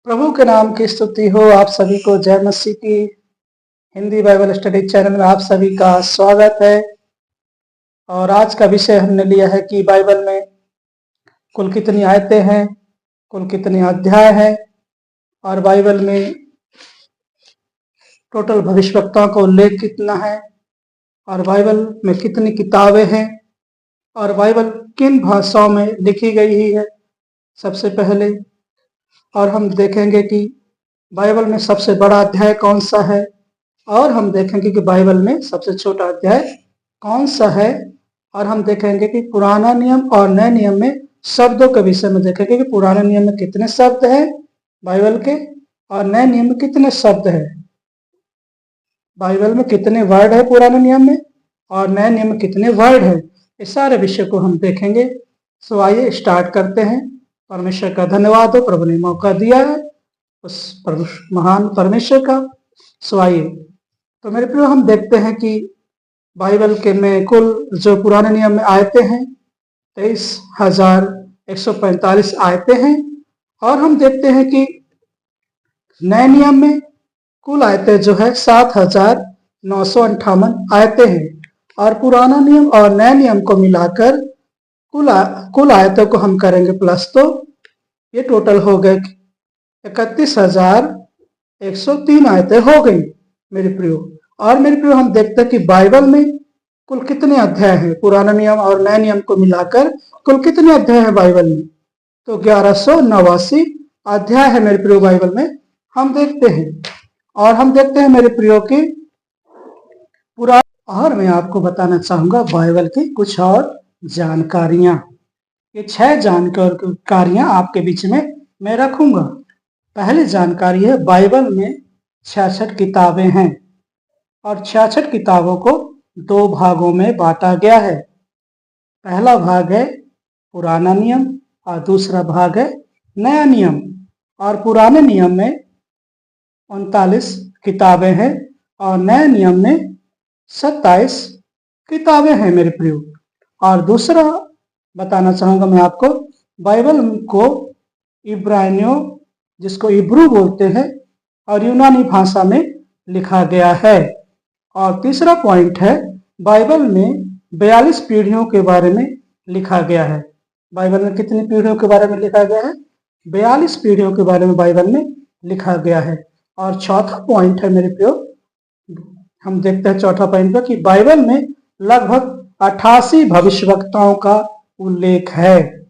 प्रभु के नाम की स्तुति हो। आप सभी को जय मसीह की हिंदी बाइबल स्टडी चैनल में आप सभी का स्वागत है। और आज का विषय हमने लिया है कि बाइबल में कुल कितनी आयतें हैं, कुल कितने अध्याय हैं और बाइबल में टोटल भविष्यवक्ताओं का उल्लेख कितना है और बाइबल में कितनी किताबें हैं और बाइबल किन भाषाओं में लिखी गई है सबसे पहले। और हम देखेंगे कि बाइबल में सबसे बड़ा अध्याय कौन सा है और हम देखेंगे कि बाइबल में सबसे छोटा अध्याय कौन सा है। और हम देखेंगे कि पुराना नियम और नए नियम में शब्दों के विषय में देखेंगे कि पुराने नियम में कितने शब्द हैं बाइबल के और नए नियम में कितने शब्द हैं। बाइबल में कितने वर्ड है पुराने नियम में और नए नियम में कितने वर्ड है, इस सारे विषय को हम देखेंगे। सो आइए स्टार्ट करते हैं। परमेश्वर का धन्यवाद हो, प्रभु ने मौका दिया है उस महान परमेश्वर का। सो आइए तो मेरे प्रियो हम देखते हैं कि बाइबल के में कुल जो पुराने नियम में आयतें हैं 23,145 आयतें हैं। और हम देखते हैं कि नए नियम में कुल आयतें जो है 7,958 आयतें हैं। और पुराना नियम और नए नियम को मिलाकर कुल आयतों को हम करेंगे प्लस तो ये टोटल हो गए 31,103 आयतें हो गई मेरे प्रियो। और मेरे प्रियो हम देखते हैं कि बाइबल में कुल कितने अध्याय हैं, पुराना नियम और नए नियम को मिलाकर कुल कितने अध्याय हैं बाइबल में, तो 1189 अध्याय है मेरे प्रियो बाइबल में हम देखते हैं। और हम देखते हैं मेरे प्रियो की और मैं आपको बताना चाहूंगा बाइबल की कुछ और जानकारियां। ये 6 जानकारियां आपके बीच में मैं रखूंगा। पहली जानकारी है बाइबल में 66 किताबें हैं और 66 किताबों को 2 भागों में बांटा गया है। पहला भाग है पुराना नियम और दूसरा भाग है नया नियम। और पुराने नियम में 39 किताबें हैं और नए नियम में 27 किताबें हैं मेरे प्रियो। और दूसरा बताना चाहूंगा मैं आपको, बाइबल को इब्रानियों जिसको इब्रू बोलते हैं और यूनानी भाषा में लिखा गया है। और तीसरा पॉइंट है बाइबल में 42 पीढ़ियों के बारे में लिखा गया है। बाइबल में कितनी पीढ़ियों के बारे में लिखा गया है? 42 पीढ़ियों के बारे में बाइबल में लिखा गया है। और चौथा पॉइंट है मेरे प्रियो, हम देखते हैं चौथा पॉइंट पर कि बाइबल में लगभग 88 भविष्यवक्ताओं का उल्लेख है।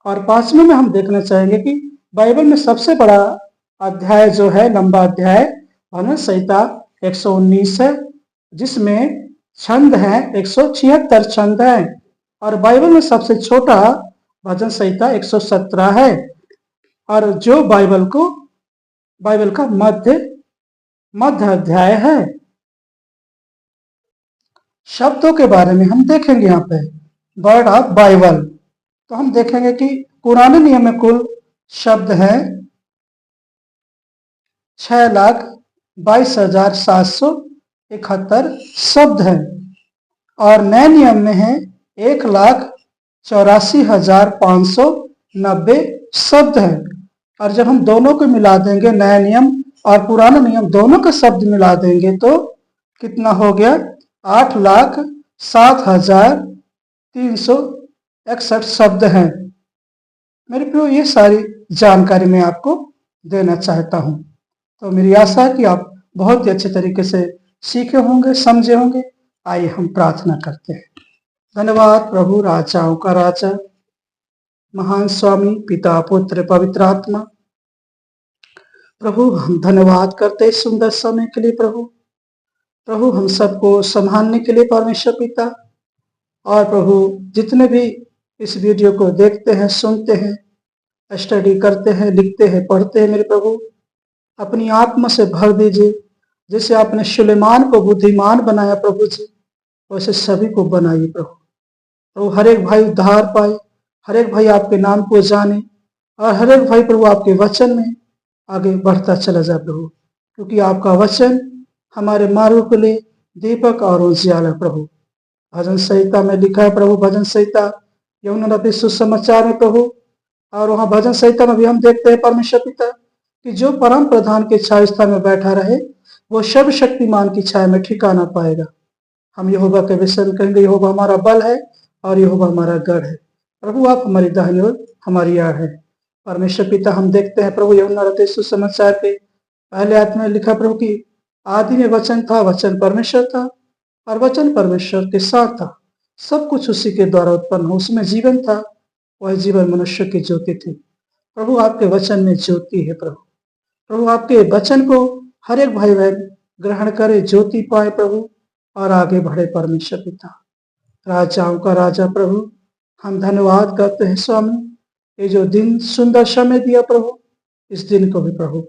और पांचवें में हम देखना चाहेंगे कि बाइबल में सबसे बड़ा अध्याय जो है, लंबा अध्याय भजन संहिता 119 है, जिसमें छंद हैं 176 छंद हैं। और बाइबल में सबसे छोटा भजन संहिता 117 है और जो बाइबल का मध्य अध्याय है। शब्दों के बारे में हम देखेंगे यहाँ पे वर्ड ऑफ बाइबल। तो हम देखेंगे कि पुराने नियम में कुल शब्द हैं 6,22,771 शब्द हैं। और नए नियम में है 1,84,590 शब्द हैं। और जब हम दोनों को मिला देंगे, नया नियम और पुराना नियम दोनों के शब्द मिला देंगे तो कितना हो गया? 8,07,361 शब्द हैं मेरे प्रियो। ये सारी जानकारी मैं आपको देना चाहता हूं। तो मेरी आशा है कि आप बहुत ही अच्छे तरीके से सीखे होंगे, समझे होंगे। आइए हम प्रार्थना करते हैं। धन्यवाद प्रभु, राजाओं का राजा, महान स्वामी, पिता, पुत्र, पवित्र आत्मा। प्रभु हम धन्यवाद करते इस सुंदर समय के लिए। प्रभु हम सबको संभालने के लिए परमेश्वर पिता। और प्रभु जितने भी इस वीडियो को देखते हैं, सुनते हैं, स्टडी करते हैं, लिखते हैं, पढ़ते हैं, मेरे प्रभु अपनी आत्मा से भर दीजिए। जैसे आपने सुलेमान को बुद्धिमान बनाया प्रभु जी, वैसे सभी को बनाइए प्रभु। हर एक भाई उद्धार पाए, हर एक भाई आपके नाम को जाने और हर एक भाई प्रभु आपके वचन में आगे बढ़ता चला जाए प्रभु, क्योंकि आपका वचन हमारे मार्ग के लिए दीपक और उजियाला प्रभु। भजन संहिता में लिखा है प्रभु, भजन संहिता यूहन्ना नबी सुसमाचार में प्रभु, और वहां भजन संहिता में भी हम देखते हैं परमेश्वर पिता कि जो परम प्रधान की छाया स्थान में बैठा रहे वो सर्वशक्तिमान की छाया में ठिकाना पाएगा। हम यहोवा के विषय में कहेंगे, यहोवा हमारा बल है और यहोवा हमारा गढ़ है। प्रभु आप हमारी दाहिनी ओर हमारी आड़ है। परमेश्वर पिता हम देखते हैं प्रभु यूहन्ना रचित सुसमाचार के पहले अध्याय में लिखा प्रभु की आदि में वचन था, वचन परमेश्वर था और वचन परमेश्वर के साथ था। सब कुछ उसी के द्वारा उत्पन्न हो, उसमें जीवन था, वह जीवन मनुष्य की ज्योति थी। प्रभु आपके वचन में ज्योति है। प्रभु आपके वचन को हर एक भाई बहन ग्रहण करे, ज्योति पाए प्रभु और आगे बढ़े। परमेश्वर पिता राजाओं का राजा प्रभु हम धन्यवाद करते हैं स्वामी, ये जो दिन सुंदर समय दिया प्रभु, इस दिन को भी प्रभु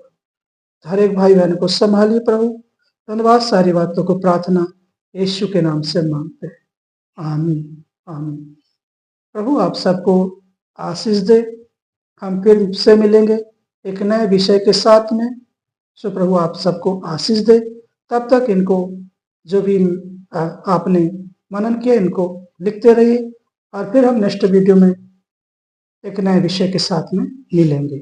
हर एक भाई बहन को संभालिए प्रभु। धन्यवाद, सारी बातों को प्रार्थना यीशु के नाम से मांगते हैं, आमीन आमीन। प्रभु आप सबको आशीष दे। हम फिर से मिलेंगे एक नए विषय के साथ में। सो प्रभु आप सबको आशीष दे। तब तक इनको जो भी आपने मनन किया इनको लिखते रहिए और फिर हम नेक्स्ट वीडियो में एक नए विषय के साथ में मिलेंगे।